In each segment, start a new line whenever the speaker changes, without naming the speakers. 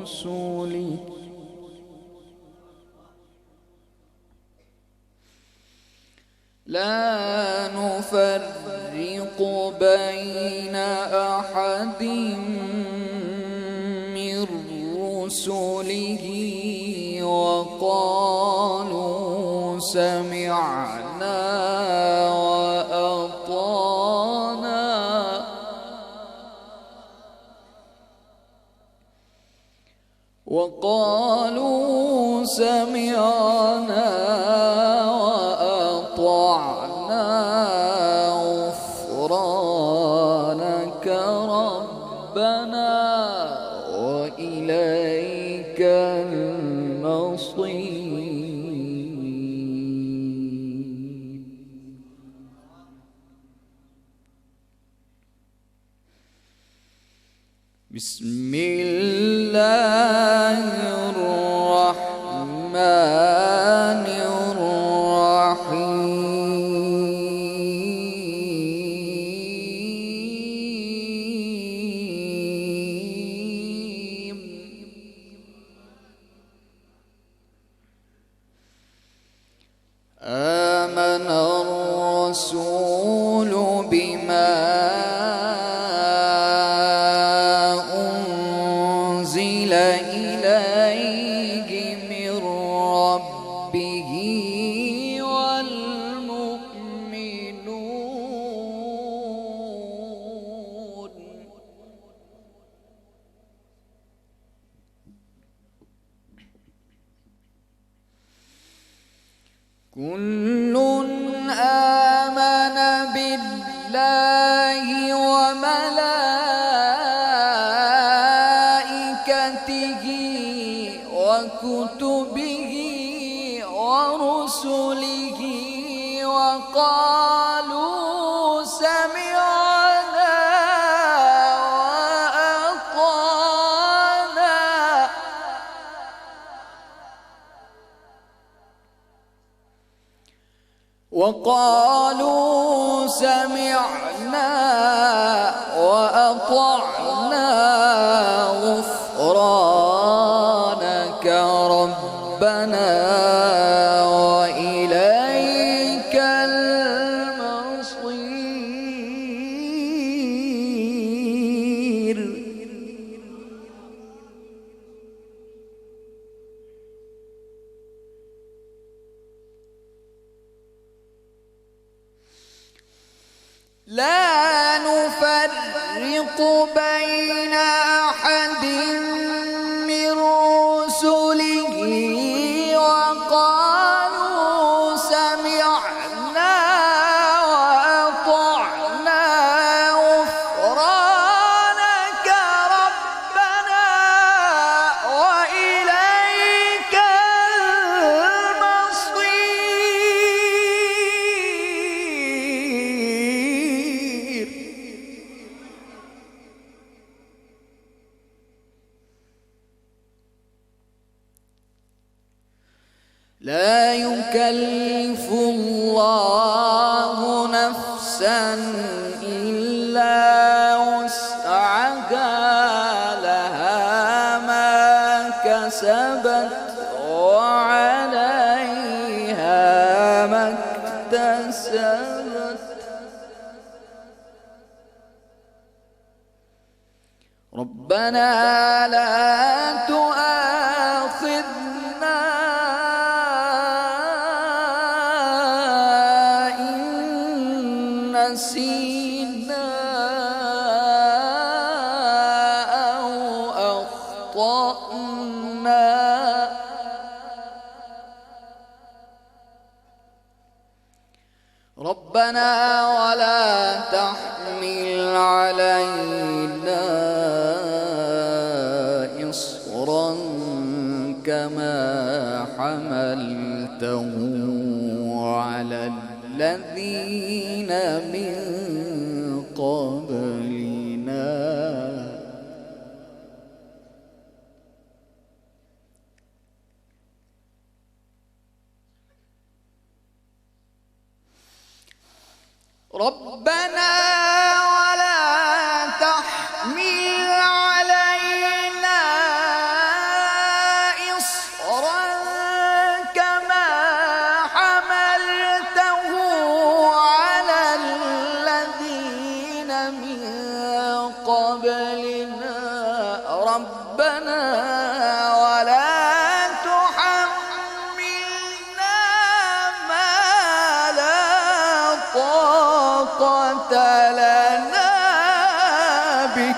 رسله لا نفرق بين أحد من رسله وقالوا سمعنا وأطعنا وقالوا سمعنا وأطعنا غفرانك ربنا وإليك المصير. بسم الله الرحمن الرحيم. آمن الرسول بما أنزل إليه من ربه والمؤمنون كل آمن بالله وملائكته وكتبه ورسله وقالوا سمعنا وأطعنا وقالوا سمعنا وأطعنا غفرانك ربنا وإليك المصير. لا نفرق بين أحد من رسله وقالوا سمعنا وأطعنا غفرانك ربنا وإليك المصير. لا يكلف الله نفسا إلا وسعها لها ما كسبت وعليها ما اكتسبت. ربنا لا تؤاخذنا إن نسينا أو أخطأنا. ربنا ولا تحمل علينا إصرا كما حملته على الذين من قبلنا. ربنا ولا تحمل علينا ربنا ولا تحملنا ما لا طاقة لنا به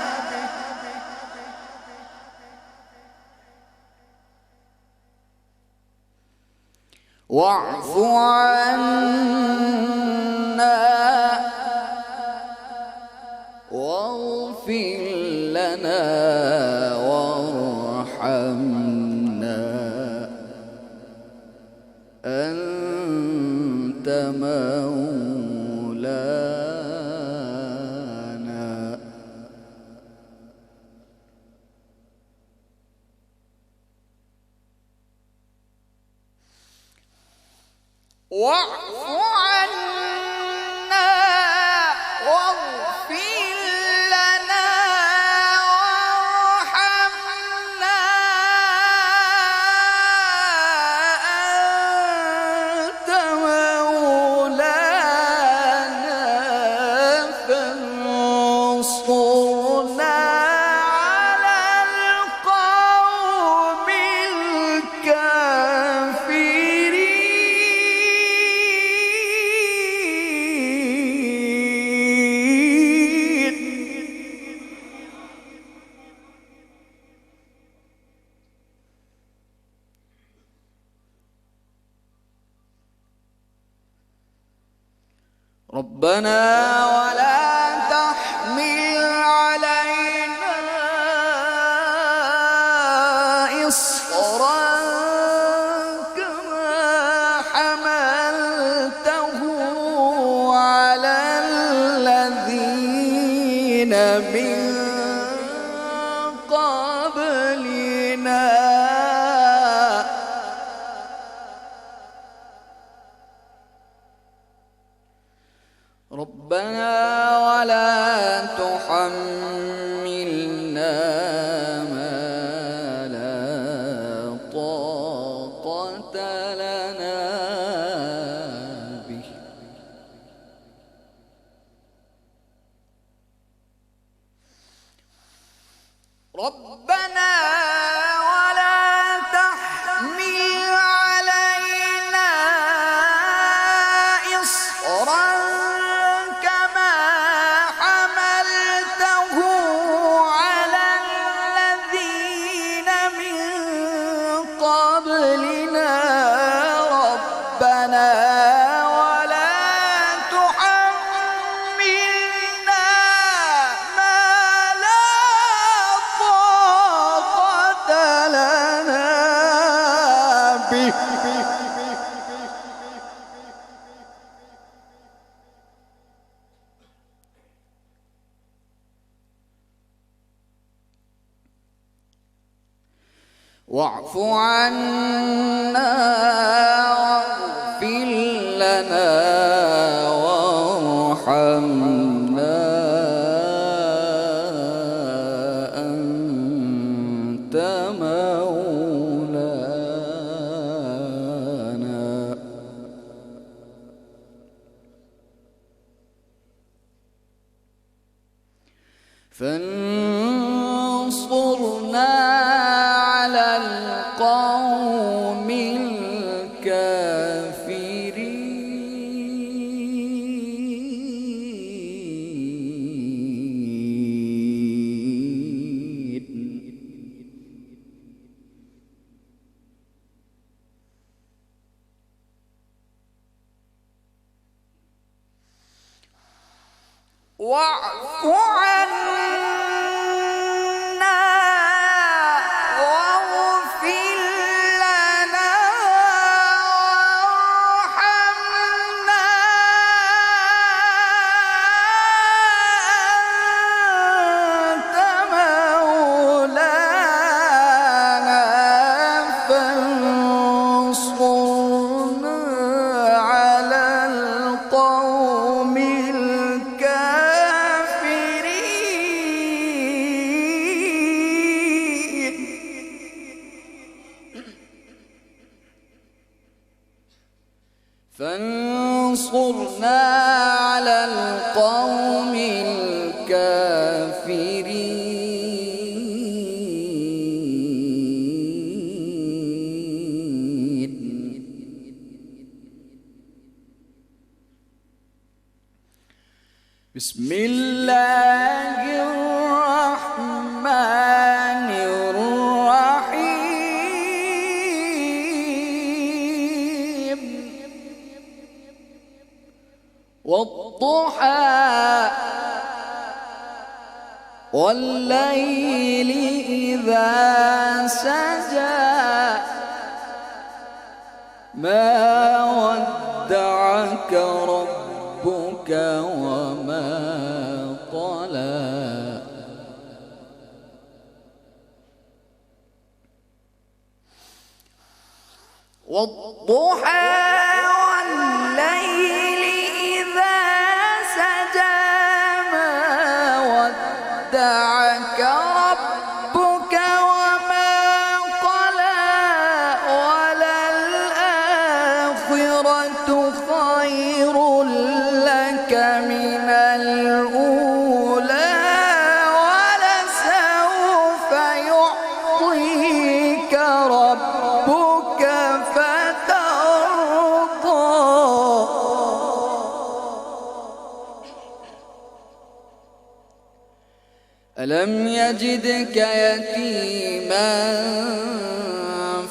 واعف عنا واغفر لنا وارحمنا أنت مولانا واعف عنا واغفر لنا وارحمنا أنت مولانا فانصرنا على القوم الكافرين. ربنا ولا تحمل علينا إصرا كما حملته على الذين من قبلنا ربنا ولا تحملنا ما لا طاقة لنا به ربنا ولا تحمل علينا إصرا كما حملته على الذين من قبلنا ربنا ولا تحملنا ما لا طاقة لنا به واعف عنا واغفر لنا وارحمنا أنت مولانا فانصرنا على القوم الكافرين. واعف عنا واغفر لنا وارحمنا أنت مولانا فانصرنا على القوم الكافرين. فانصرنا على القوم الكافرين. بسم اللہ الرحمن الرحیم والضحى والليل إذا سجى ما ودعك ربك وما قلى والضحى والليل إذا سجى ما ودعك ربك وما قلى وللآخرة خير لك من الأولى ولسوف يعطيك ربك فترضى ألم يجدك يتيما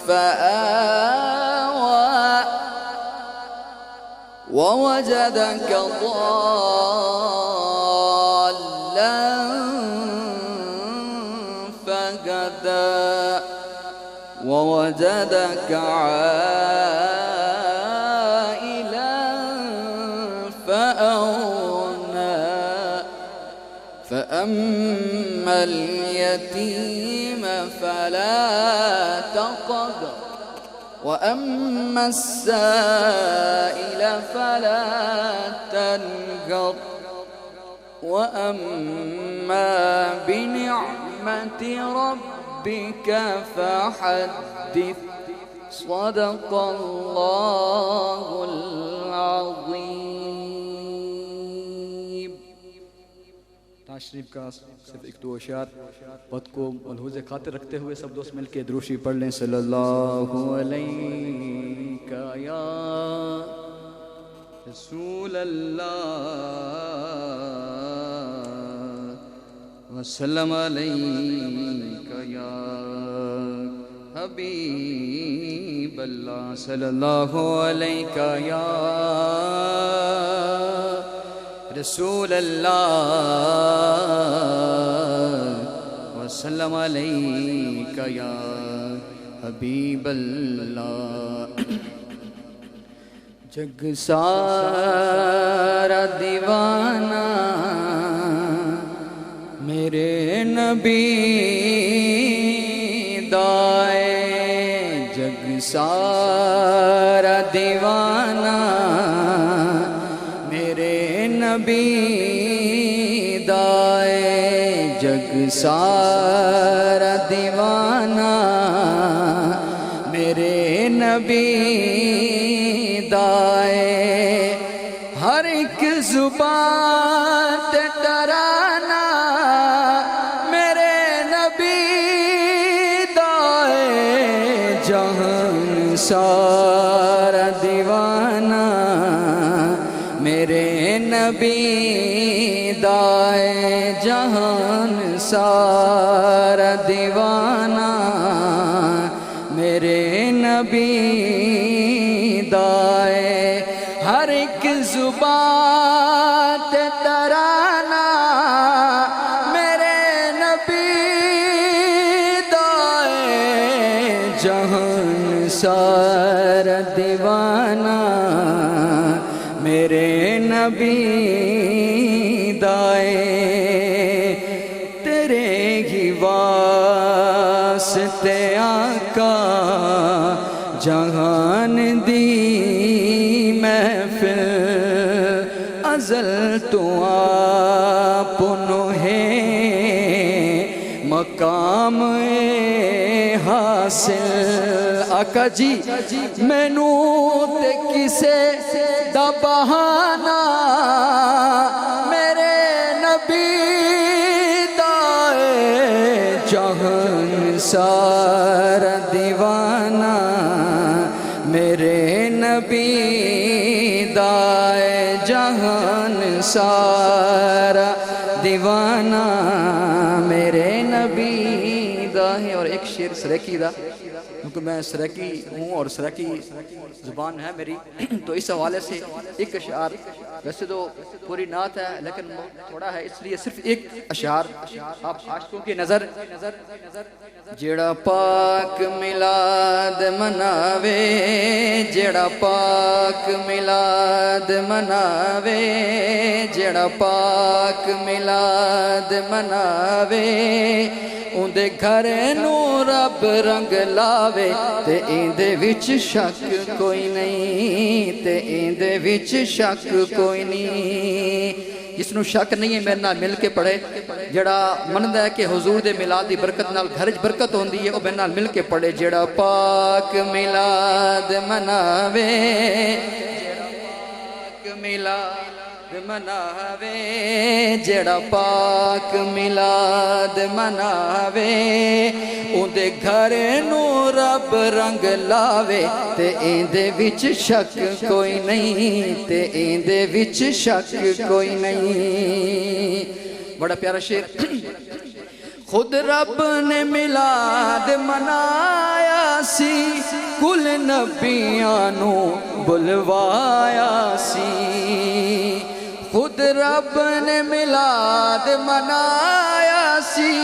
فآوى ووجدك ضالا فهدى ووجدك عائلا فأغنى فأما اليتيم فلا تقهر وأما السائل فلا تنهر وأما بنعمة ربك فحدث صدق الله العظيم.
تشریف کا صرف ایک دو اشعار وقت کو ملحوظ خاطر رکھتے ہوئے سب دوست مل کے درود شریف پڑھ لیں. صلی اللہ علیہ یا رسول اللہ وسلم علیہ یا حبیب اللہ. صلی اللہ علیہ یا رسول اللہ وسلم علیک یا حبیب اللہ. جگ سارا دیوانہ میرے نبی دائے جگ سارا دیوانہ نبی دائے جگ سارا دیوانہ میرے نبی دائے ہر ایک زبان تے ترانہ میرے نبی دائے جہان سارا دیوانہ میرے نبی دائے جہان سارا دیوانہ میرے نبی دائے ہر ایک زبان تے ترانہ میرے نبی دائے جہان سارا دیوانہ میرے نبی دائے تیرے ہی واسطے آقا جہان دی محفل ازل تو آپنو ہے مقام حاصل. آقا جی مینو تے کسے دا بہانہ میرے نبی دائے جہان سارا دیوانہ میرے نبی دائے جہان
سارا دیوانہ میرے نبی دا ہے. اور ایک شعر سریکی دا، کیونکہ میں سریکی ہوں اور سریکی زبان ہے میری، تو اس حوالے سے ایک اشعار، ویسے تو پوری نعت ہے لیکن تھوڑا ہے، اس لیے صرف ایک اشعار آپ عاشقوں کی نظر. جڑا پاک میلاد مناوے، جڑا پاک میلاد مناوے، جڑا پاک میلاد مناوے، اندے گھر نو رب رنگ لاوے، تے ایندے وچ شک کوئی نہیں، تے ایندے وچ شک کوئی نہیں. جس نو شک نہیں ہے میرے نال مل کے پڑھے، جڑا مندا ہے کہ حضور دے میلاد دی برکت نال گھر وچ برکت ہوندی ہے، او میرے نال مل کے پڑھے. جڑا پاک میلاد مناوے، جڑا پاک میلاد مناوے، جڑا پاک میلاد مناوے، اندے گھر نو رب رنگ لاوے، تے ایندے وچ شک کوئی نہیں، تے ایندے وچ شک کوئی نہیں. بڑا پیارا شعر. خود رب نے میلاد منایا سی، کل نبیاں نو بلوایا سی. خود رب نے میلاد منایا سی،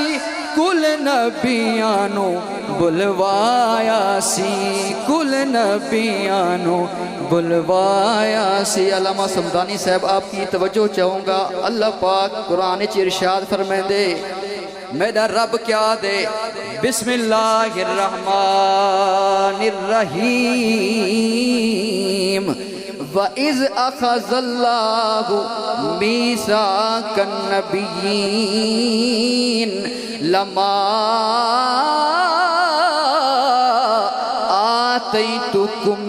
کل نبیاں نو بلوایا سی، کل نبیاں نو بلوایا سی. علامہ صمدانی صاحب آپ کی توجہ چاہوں گا. اللہ پاک قرآن وچ ارشاد فرمیندے میرا رب کیا دے، بسم اللہ الرحمن الرحیم. وَإِذْ أَخَذَ اللَّهُ مِيثَاقَ النَّبِيِّينَ لَمَا آتَيْتُكُم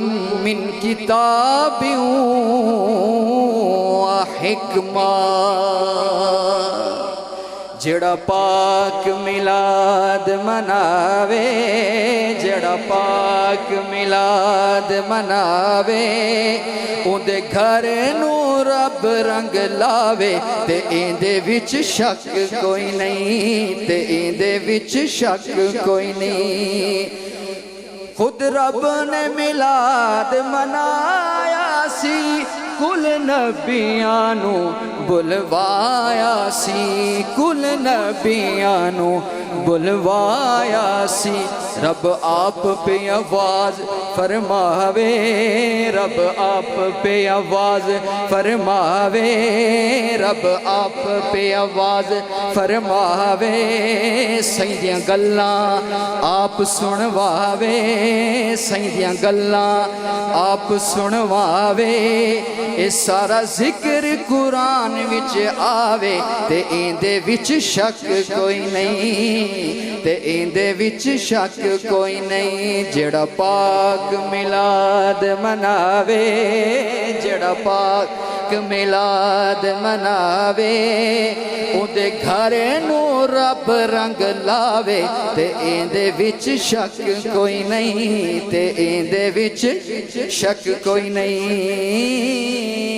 مِّن كِتَابٍ وَحِكْمَةٍ. جڑا پاک میلاد مناوے، جڑا پاک میلاد مناوے، اندے گھر نو رب رنگ لاوے، تے ایندے وچ شک کوئی نہیں، تے ایندے وچ شک کوئی نہیں. خود رب نے میلاد منایا سی، کل نبیاں نو بلوایا سی، کل نبیاں نو بلوایا سی. رب آپ پہ آواز فرماوے، رب آپ پہ آواز فرماوے، رب آپ پہ آواز فرماوے. سیدیاں گلاں آپ سنواوے، سیدیاں گلاں آپ سنواوے. اے سارا ذکر قرآن وچ آوے، تے ایندے وچ شک کوئی نہیں، تے ایندے وچ شک کوئی نہیں. جڑا پاک میلاد مناوے، جڑا پاک میلاد مناوے، اندے گھر نو رب رنگ لاوے، تے ایندے وچ شک کوئی نہیں، تے ایندے وچ شک کوئی نہیں.